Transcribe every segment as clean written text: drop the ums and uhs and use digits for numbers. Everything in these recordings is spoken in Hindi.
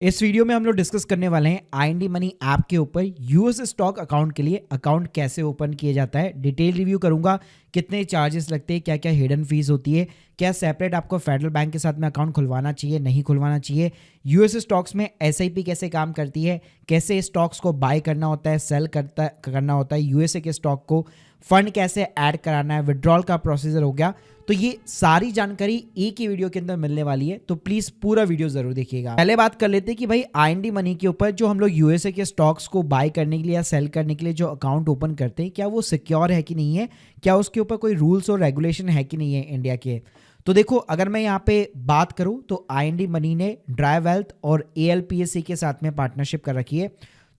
इस वीडियो में हम लोग डिस्कस करने वाले हैं आईएनडी मनी ऐप के ऊपर यूएस स्टॉक अकाउंट के लिए अकाउंट कैसे ओपन किया जाता है। डिटेल रिव्यू करूंगा, कितने चार्जेस लगते हैं, क्या क्या हिडन फीस होती है, क्या सेपरेट आपको फेडरल बैंक के साथ में अकाउंट खुलवाना चाहिए, नहीं खुलवाना चाहिए, यूएस स्टॉक्स में एसआईपी कैसे काम करती है, कैसे स्टॉक्स को बाय करना होता है, सेल करना होता है, यूएसए के स्टॉक को फंड कैसे ऐड कराना है, विड्रॉल का प्रोसीजर हो गया। तो ये सारी जानकारी एक ही वीडियो के अंदर मिलने वाली है, तो प्लीज पूरा वीडियो जरूर देखिएगा। पहले बात कर लेते हैं कि भाई आईएनडी मनी के ऊपर जो हम लोग यूएसए के स्टॉक्स को बाय करने के लिए या सेल करने के लिए जो अकाउंट ओपन करते हैं, क्या वो सिक्योर है कि नहीं है, क्या उसके ऊपर कोई रूल्स और रेगुलेशन है कि नहीं है इंडिया के। तो देखो, अगर मैं यहाँ पे बात करूँ तो आईएनडी मनी ने ड्राई वेल्थ और एएलपीएससी के साथ में पार्टनरशिप कर रखी है।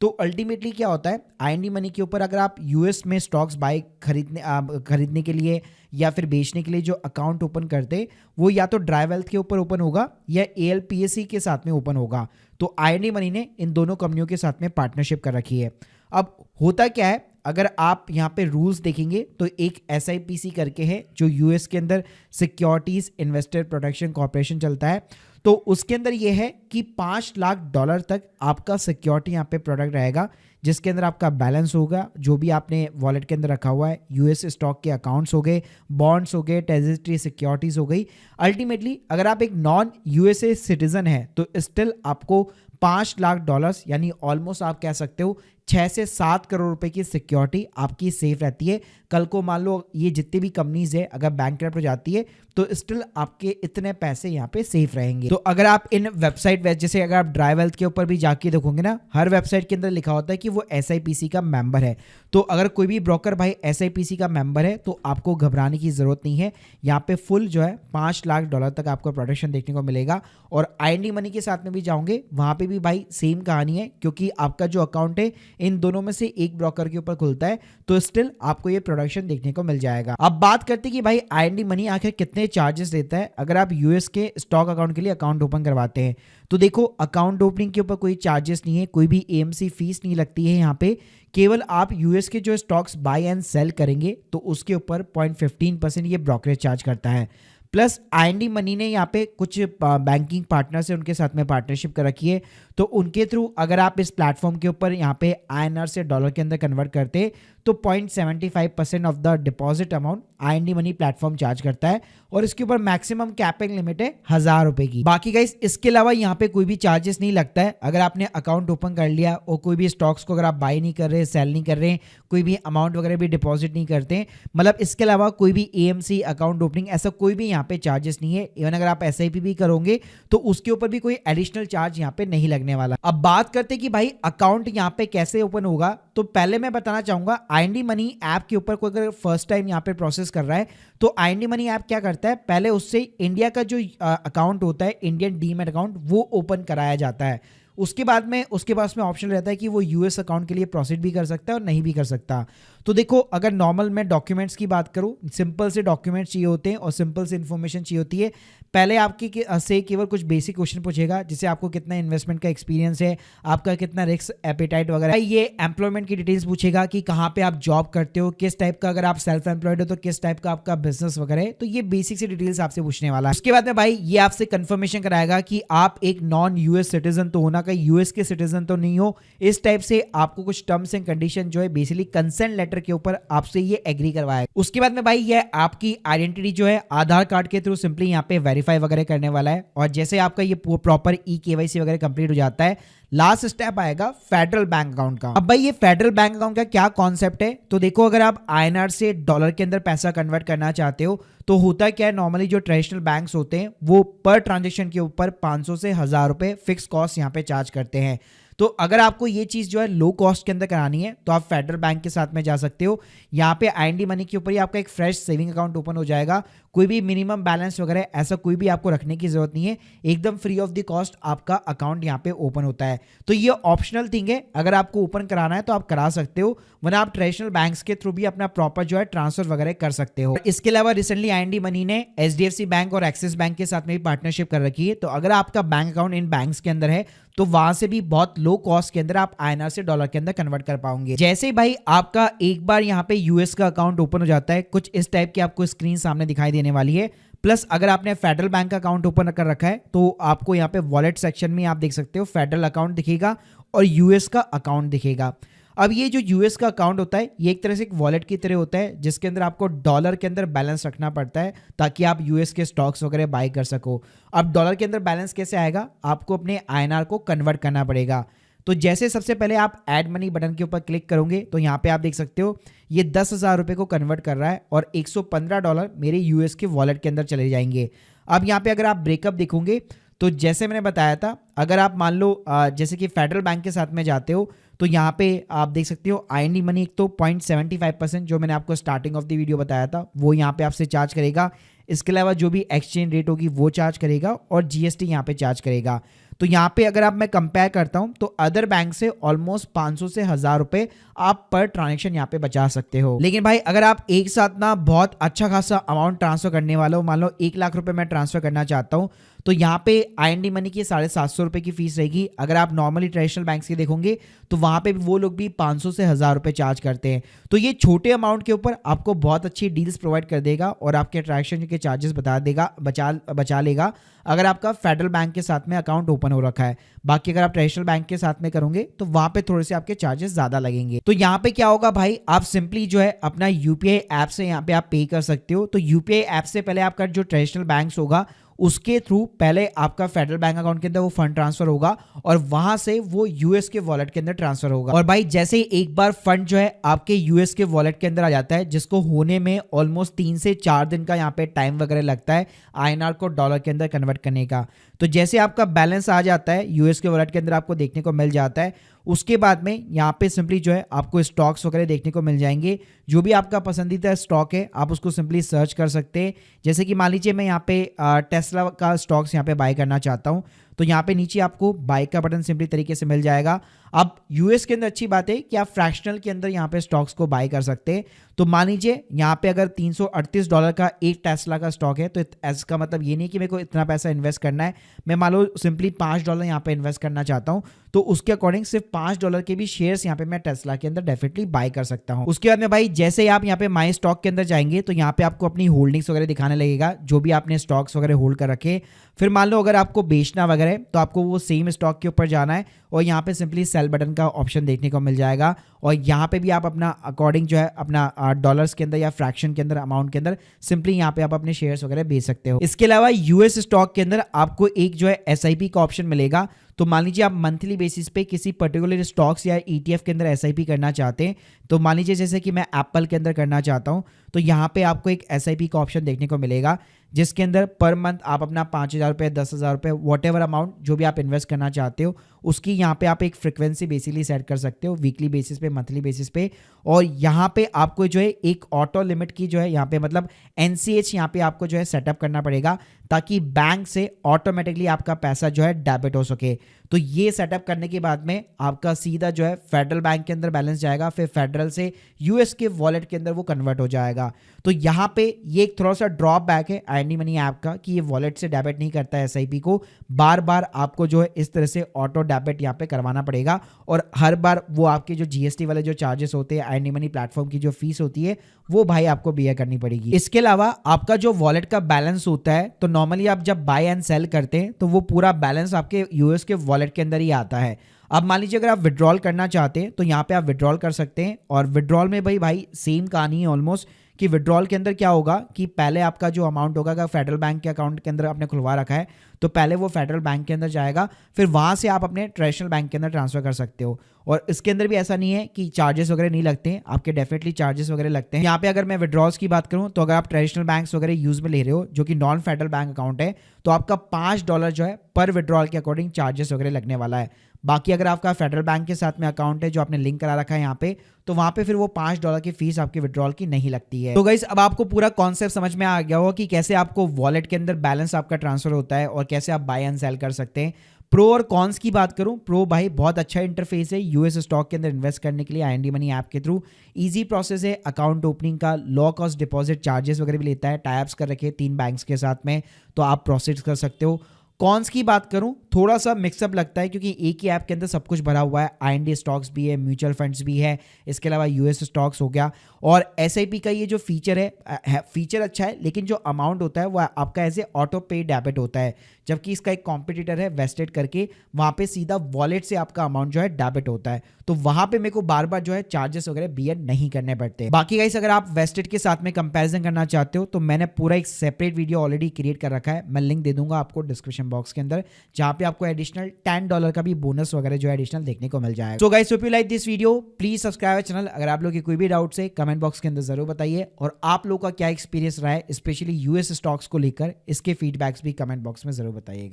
तो अल्टीमेटली क्या होता है, आईएनडी मनी के ऊपर अगर आप यूएस में स्टॉक्स बाय खरीदने के लिए या फिर बेचने के लिए जो अकाउंट ओपन करते, वो या तो ड्राई वेल्थ के ऊपर ओपन होगा या एएलपीएससी के साथ में ओपन होगा। तो आईएनडी मनी ने इन दोनों कंपनियों के साथ में पार्टनरशिप कर रखी है। अब होता क्या है, अगर आप यहाँ पे रूल्स देखेंगे तो एक एसआईपीसी करके है जो यूएस के अंदर सिक्योरिटीज इन्वेस्टर प्रोटेक्शन कॉर्पोरेशन चलता है। तो उसके अंदर ये है कि $5 लाख तक आपका सिक्योरिटी यहाँ पे प्रोडक्ट रहेगा, जिसके अंदर आपका बैलेंस होगा, जो भी आपने वॉलेट के अंदर रखा हुआ है, यूएस स्टॉक के अकाउंट्स हो गए, बॉन्ड्स हो गए, ट्रेजरी सिक्योरिटीज हो गई। अल्टीमेटली अगर आप एक नॉन यूएसए सिटीजन है तो स्टिल आपको $5 लाख यानी ऑलमोस्ट आप कह सकते हो 6 से 7 करोड़ रुपए की सिक्योरिटी आपकी सेफ रहती है। कल को मान लो ये जितनी भी कंपनीज है अगर बैंकक्रप्ट हो जाती है तो स्टिल आपके इतने पैसे यहाँ पे सेफ रहेंगे। तो अगर आप इन वेबसाइट जैसे अगर आप ड्राई वेल्थ के ऊपर भी जाके देखोगे ना, हर वेबसाइट के अंदर लिखा होता है कि वो एसआईपीसी का मेंबर है। तो अगर कोई भी ब्रोकर भाई एसआईपीसी का मेंबर है तो आपको घबराने की जरूरत नहीं है। यहाँ पे फुल जो है $5 लाख तक आपको प्रोटेक्शन देखने को मिलेगा। और आईएनडी मनी के साथ में भी जाओगे, वहां पे भी भाई सेम कहानी है, क्योंकि आपका जो अकाउंट है इन दोनों में से एक ब्रोकर के ऊपर खुलता है, तो स्टिल आपको ये प्रोडक्शन देखने को मिल जाएगा। अब बात करते हैं कि भाई आईएनडी मनी आखिर कितने चार्जेस देता है अगर आप यूएस के स्टॉक अकाउंट के लिए अकाउंट ओपन करवाते हैं। तो देखो, अकाउंट ओपनिंग के ऊपर कोई चार्जेस नहीं है, कोई भी एएमसी फीस नहीं लगती है यहाँ पे। केवल आप यूएस के जो स्टॉक्स बाय एंड सेल करेंगे तो उसके ऊपर 0.15% ये ब्रोकरेज चार्ज करता है। प्लस आईएनडी मनी ने यहाँ पे कुछ बैंकिंग पार्टनर से उनके साथ में पार्टनरशिप कर रखी है, तो उनके थ्रू अगर आप इस प्लेटफॉर्म के ऊपर यहाँ पे आईएनआर से डॉलर के अंदर कन्वर्ट करते तो 0.75% of the deposit amount IND money platform charge करता है, और इसके ऊपर मैक्सिमम कैपिंग लिमिट है 1000 रुपए की। बाकी गाइस इसके अलावा यहाँ पे कोई भी चार्जेस नहीं लगता है। अगर आपने अकाउंट ओपन कर लिया और कोई भी स्टॉक्स को अगर आप बाय नहीं कर रहे, सेल नहीं कर रहे, कोई भी अमाउंट वगैरह भी डिपॉजिट नहीं करते, मतलब इसके अलावा कोई भी एएमसी अकाउंट ओपनिंग ऐसा कोई भी यहाँ पे चार्जेस नहीं है। इवन अगर आप एसआईपी भी करोगे तो उसके ऊपर भी कोई एडिशनल चार्ज यहाँ पे नहीं लगने वाला। अब बात करते कि भाई अकाउंट यहाँ पे कैसे ओपन होगा, तो पहले मैं बताना चाहूंगा आईएनडी मनी ऐप के ऊपर कोई अगर फर्स्ट टाइम यहाँ पे प्रोसेस कर रहा है तो आईएनडी मनी ऐप क्या करता है, पहले उससे इंडिया का जो अकाउंट होता है, इंडियन डीमैट अकाउंट, वो ओपन कराया जाता है। उसके बाद में उसके पास में ऑप्शन रहता है कि वो यूएस अकाउंट के लिए प्रोसीड भी कर सकता है और नहीं भी कर सकता। तो देखो, अगर नॉर्मल मैं डॉक्यूमेंट्स की बात करूं, सिंपल से डॉक्यूमेंट्स चाहिए होते हैं और सिंपल से इन्फॉर्मेशन चाहिए होती है। पहले आपकी से केवल कुछ बेसिक क्वेश्चन पूछेगा, जैसे आपको कितना इन्वेस्टमेंट का एक्सपीरियंस है, आपका कितना रिस्क एपेटाइट वगैरह। ये एम्प्लॉयमेंट की डिटेल्स पूछेगा कि कहाँ पे आप जॉब करते हो, किस टाइप का, अगर आप सेल्फ एम्प्लॉयड हो तो किस टाइप का आपका बिजनेस वगैरह है। तो ये बेसिक सी डिटेल्स आपसे पूछने वाला है। उसके बाद में भाई ये आपसे कंफर्मेशन कराएगा कि आप एक नॉन यूएस सिटीजन तो होना, कहीं यूएस के सिटीजन तो नहीं हो। इस टाइप से आपको कुछ टर्म्स एंड कंडीशन जो है बेसिकली कंसेंट लेटर के ऊपर आपसे ये एग्री करवाएगा। उसके बाद में भाई ये आपकी आइडेंटिटी जो है आधार कार्ड के थ्रू सिंपली यहाँ पे वेरीफाई वगैरह करने वाला है। और जैसे आपका ये प्रॉपर ई-केवाईसी वगैरह कंप्लीट हो जाता है, लास्ट स्टेप आएगा फेडरल बैंक अकाउंट का। अब भाई ये फेडरल बैंक अकाउंट का क्या कॉन्सेप्ट है, तो देखो, अगर आप आईएनआर से डॉलर के अंदर पैसा कन्वर्ट करना चाहते हो तो होता क्या है, नॉर्मली जो ट्रेडिशनल बैंक्स होते हैं वो पर ट्रांजेक्शन के ऊपर 500 से 1000 रुपए फिक्स कॉस्ट यहाँ पे चार्ज करते हैं। तो अगर आपको ये चीज जो है लो कॉस्ट के अंदर करानी है तो आप फेडरल बैंक के साथ में जा सकते हो। यहाँ पे आईएनडी मनी के ऊपर ही आपका एक फ्रेश सेविंग अकाउंट ओपन हो जाएगा। कोई भी मिनिमम बैलेंस वगैरह ऐसा कोई भी आपको रखने की जरूरत नहीं है, एकदम फ्री ऑफ द कॉस्ट आपका अकाउंट यहाँ पे ओपन होता है। तो ये ऑप्शनल थिंग है, अगर आपको ओपन कराना है तो आप करा सकते हो, वरना आप ट्रेडिशनल बैंक्स के थ्रू भी अपना प्रॉपर जो है ट्रांसफर वगैरह कर सकते हो। इसके अलावा रिसेंटली आईएनडी मनी ने एचडीएफसी बैंक और एक्सिस बैंक के साथ में भी पार्टनरशिप कर रखी है। तो अगर आपका बैंक अकाउंट इन बैंक्स के अंदर है तो वहां से भी बहुत लो कॉस्ट के अंदर आप INR से डॉलर के अंदर कन्वर्ट कर पाओगे। जैसे ही भाई आपका एक बार यहाँ पे यूएस का अकाउंट ओपन हो जाता है, कुछ इस टाइप की आपको स्क्रीन सामने दिखाई देने वाली है। प्लस अगर आपने फेडरल बैंक का अकाउंट ओपन कर रखा है तो आपको यहाँ पे वॉलेट सेक्शन में आप देख सकते हो फेडरल अकाउंट दिखेगा और यूएस का अकाउंट दिखेगा। अब ये जो यूएस का अकाउंट होता है ये एक तरह से एक वॉलेट की तरह होता है, जिसके अंदर आपको डॉलर के अंदर बैलेंस रखना पड़ता है ताकि आप यूएस के स्टॉक्स वगैरह बाय कर सको। अब डॉलर के अंदर बैलेंस कैसे आएगा, आपको अपने INR को कन्वर्ट करना पड़ेगा। तो जैसे सबसे पहले आप ऐड मनी बटन के ऊपर क्लिक करोगे तो यहाँ पे आप देख सकते हो ये 10,000 रुपये को कन्वर्ट कर रहा है और $115 मेरे यूएस के वॉलेट के अंदर चले जाएंगे। अब यहाँ पे अगर आप ब्रेकअप देखोगे तो जैसे मैंने बताया था, अगर आप मान लो जैसे कि फेडरल बैंक के साथ में जाते हो तो यहाँ पे आप देख सकते हो IND मनी एक तो 0.75% जो मैंने आपको स्टार्टिंग ऑफ द वीडियो बताया था वो यहाँ पे आपसे चार्ज करेगा। इसके अलावा जो भी एक्सचेंज रेट होगी वो चार्ज करेगा और GST यहाँ पे चार्ज करेगा। तो यहाँ पे अगर आप मैं कंपेयर करता हूँ तो अदर बैंक से ऑलमोस्ट 500 से 1000 रुपए आप पर ट्रांजेक्शन यहाँ पे बचा सकते हो। लेकिन भाई अगर आप एक साथ ना बहुत अच्छा खासा अमाउंट ट्रांसफर करने वाला हो, मान लो 1 लाख रुपए मैं ट्रांसफर करना चाहता हूँ, तो यहाँ पे IND मनी की 750 रुपए की फीस रहेगी। अगर आप नॉर्मली ट्रेडिशनल बैंक से देखोगे तो वहां पे वो लोग भी 500 से 1000 रुपए चार्ज करते हैं। तो ये छोटे अमाउंट के ऊपर आपको बहुत अच्छी डील्स प्रोवाइड कर देगा और आपके ट्रांजेक्शन के चार्जेस बचा लेगा अगर आपका फेडरल बैंक के साथ में अकाउंट ओपन हो रखा है। बाकी अगर आप ट्रेडिशनल बैंक के साथ में करोगे तो वहां पे थोड़े से आपके चार्जेस ज्यादा लगेंगे। तो यहाँ पे क्या होगा भाई, आप सिंपली जो है अपना UPI ऐप से यहाँ पे आप पे कर सकते हो। तो UPI ऐप से पहले आपका जो ट्रेडिशनल बैंक होगा उसके थ्रू पहले आपका फेडरल बैंक अकाउंट के अंदर वो फंड ट्रांसफर होगा और वहां से वो यूएस के वॉलेट के अंदर ट्रांसफर होगा। और भाई जैसे ही एक बार फंड जो है आपके यूएस के वॉलेट के अंदर आ जाता है, जिसको होने में ऑलमोस्ट 3 से 4 दिन का यहाँ पे टाइम वगैरह लगता है INR को डॉलर के अंदर कन्वर्ट करने का। तो जैसे आपका बैलेंस आ जाता है यूएस के वॉलेट के अंदर आपको देखने को मिल जाता है, उसके बाद में यहाँ पे सिंपली जो है आपको स्टॉक्स वगैरह देखने को मिल जाएंगे। जो भी आपका पसंदीदा स्टॉक है आप उसको सिंपली सर्च कर सकते हैं। जैसे कि मान लीजिए मैं यहाँ पे टेस्ला का स्टॉक्स यहाँ पे बाय करना चाहता हूँ तो यहाँ पे नीचे आपको बाय का बटन सिंपली तरीके से मिल जाएगा। अब यूएस के अंदर अच्छी बात है कि आप फ्रैक्शनल के अंदर यहाँ पे स्टॉक्स को बाय कर सकते हैं। तो मान लीजिए यहाँ पे अगर $338 का एक टेस्ला का स्टॉक है तो इसका मतलब ये नहीं कि मेरे को इतना पैसा इन्वेस्ट करना है, मैं मान लो सिंपली $5 यहाँ पे इन्वेस्ट करना चाहता हूँ तो उसके अकॉर्डिंग सिर्फ $5 के भी शेयर्स यहाँ पे मैं टेस्ला के अंदर डेफिनेटली बाय कर सकता हूँ। उसके बाद में भाई जैसे ही आप यहाँ पे माई स्टॉक के अंदर जाएंगे तो यहाँ पे आपको अपनी होल्डिंग्स वगैरह दिखाने लगेगा, जो भी आपने स्टॉक्स वगैरह होल्ड कर रखे। फिर मान लो अगर आपको बेचना वगैरह तो आपको वो सेम स्टॉक के ऊपर जाना है और यहाँ पे सिंपली सेल बटन का ऑप्शन देखने को मिल जाएगा और यहाँ पे भी आप अपना अकॉर्डिंग जो है अपना डॉलर्स के अंदर या फ्रैक्शन के अंदर अमाउंट के अंदर सिंपली यहाँ पे आप अपने शेयर्स वगैरह बेच सकते हो। इसके अलावा यूएस स्टॉक के अंदर आपको एक जो है SIP का ऑप्शन मिलेगा। तो मान लीजिए आप मंथली बेसिस पे किसी पर्टिकुलर स्टॉक्स या ETF के अंदर SIP करना चाहते हैं, तो मान लीजिए जैसे कि मैं एप्पल के अंदर करना चाहता हूं तो यहाँ पे आपको एक SIP का ऑप्शन देखने को मिलेगा जिसके अंदर पर मंथ आप अपना 5,000 रुपये 10,000 रुपये वॉट एवर अमाउंट जो भी आप इन्वेस्ट करना चाहते हो उसकी यहाँ पे आप एक फ्रिक्वेंसी बेसिकली सेट कर सकते हो, वीकली बेसिस पे, मंथली बेसिस पे। और यहाँ पे आपको जो है एक ऑटो लिमिट की जो है यहाँ पे मतलब NCH यहाँ पे आपको जो है सेटअप करना पड़ेगा ताकि बैंक से ऑटोमेटिकली आपका पैसा जो है डेबिट हो सके। तो ये सेटअप करने के बाद में आपका सीधा जो है फेडरल बैंक के अंदर बैलेंस जाएगा, फिर फेडरल से यूएस के वॉलेट के अंदर वो कन्वर्ट हो जाएगा। तो यहाँ पे ये एक थोड़ा सा ड्रॉप बैक है IND मनी ऐप का कि ये वॉलेट से डेबिट नहीं करता है SIP को, बार बार आपको जो है इस तरह से ऑटो डेबिट यहाँ पे करवाना पड़ेगा और हर बार वो आपके जो GST वाले जो चार्जेस होते हैं, IND मनी प्लेटफॉर्म की जो फीस होती है वो भाई आपको बियर करनी पड़ेगी। इसके अलावा आपका जो वॉलेट का बैलेंस होता है तो नॉर्मली आप जब बाय एंड सेल करते हैं तो वो पूरा बैलेंस आपके यूएस के वॉलेट के अंदर ही आता है। अब मान लीजिए अगर आप विड्रॉल करना चाहते हैं तो यहाँ पे आप विड्रॉल कर सकते हैं और विड्रॉल में भाई सेम कहानी है ऑलमोस्ट कि विड्रॉल के अंदर क्या होगा कि पहले आपका जो अमाउंट होगा अगर फेडरल बैंक के अकाउंट के अंदर आपने खुलवा रखा है तो पहले वो फेडरल बैंक के अंदर जाएगा, फिर वहां से आप अपने ट्रेडिशनल बैंक के अंदर ट्रांसफर कर सकते हो। और इसके अंदर भी ऐसा नहीं है कि चार्जेस वगैरह नहीं लगते हैं, आपके डेफिनेटली चार्जेस वगैरह लगते हैं। यहाँ पे अगर मैं विड्रॉल्स की बात करूँ तो अगर आप ट्रेडिशनल बैंक्स वगैरह यूज में ले रहे हो जो कि नॉन फेडरल बैंक अकाउंट है तो आपका $5 जो है पर विड्रॉल के अकॉर्डिंग चार्जेस वगैरह लगने वाला है। बाकी अगर आपका फेडरल बैंक के साथ में अकाउंट है जो आपने लिंक करा रखा है यहाँ पे तो वहां पे फिर वो $5 की फीस आपके विड्रॉल की नहीं लगती है। तो गाइस अब आपको पूरा कॉन्सेप्ट समझ में आ गया होगा कि कैसे आपको वॉलेट के अंदर बैलेंस आपका ट्रांसफर होता है और कैसे आप बाय एंड सेल कर सकते हैं। प्रो और कॉन्स की बात करूं, प्रो भाई बहुत अच्छा इंटरफेस है यूएस स्टॉक के अंदर इन्वेस्ट करने के लिए IND मनी ऐप के थ्रू। इजी प्रोसेस है अकाउंट ओपनिंग का, लो कॉस्ट डिपॉजिट चार्जेस वगैरह भी लेता है, टाइप्स कर रखे 3 बैंक्स के साथ में तो आप प्रोसेस कर सकते हो। कॉन्स की बात करूं, थोड़ा सा मिक्सअप लगता है क्योंकि एक ही ऐप के अंदर सब कुछ भरा हुआ है। आईएनडी स्टॉक्स भी है, म्यूचुअल फंड्स भी है, इसके अलावा यूएस स्टॉक्स हो गया, और एसआईपी का ये जो फीचर है फीचर अच्छा है, लेकिन जो अमाउंट होता है वो आपका ऐसे ऑटो पे डेबिट होता है, जबकि इसका एक कॉम्पिटिटर है वेस्टेड करके, वहां पे सीधा वॉलेट से आपका अमाउंट जो है डेबिट होता है। तो वहां पे मेरे को बार बार जो है चार्जेस वगैरह बियर नहीं करने पड़ते। बाकी गाइस अगर आप वेस्टेड के साथ में कंपैरिजन करना चाहते हो तो मैंने पूरा एक सेपरेट वीडियो ऑलरेडी क्रिएट कर रखा है, मैं लिंक दे दूंगा आपको डिस्क्रिप्शन बॉक्स के अंदर, जहां पे आपको एडिशनल $10 का भी बोनस वगैरह जो है एडिशनल देखने को मिल जाएगा। So guys hope you like this video, please subscribe channel. अगर आप लोग की कोई भी डाउट्स है कमेंट बॉक्स के अंदर जरूर बताइए, और आप लोग का क्या एक्सपीरियंस रहा है स्पेशली यूएस स्टॉक्स को लेकर, इसके फीडबैक्स भी कमेंट बॉक्स में जरूर बताइएगा।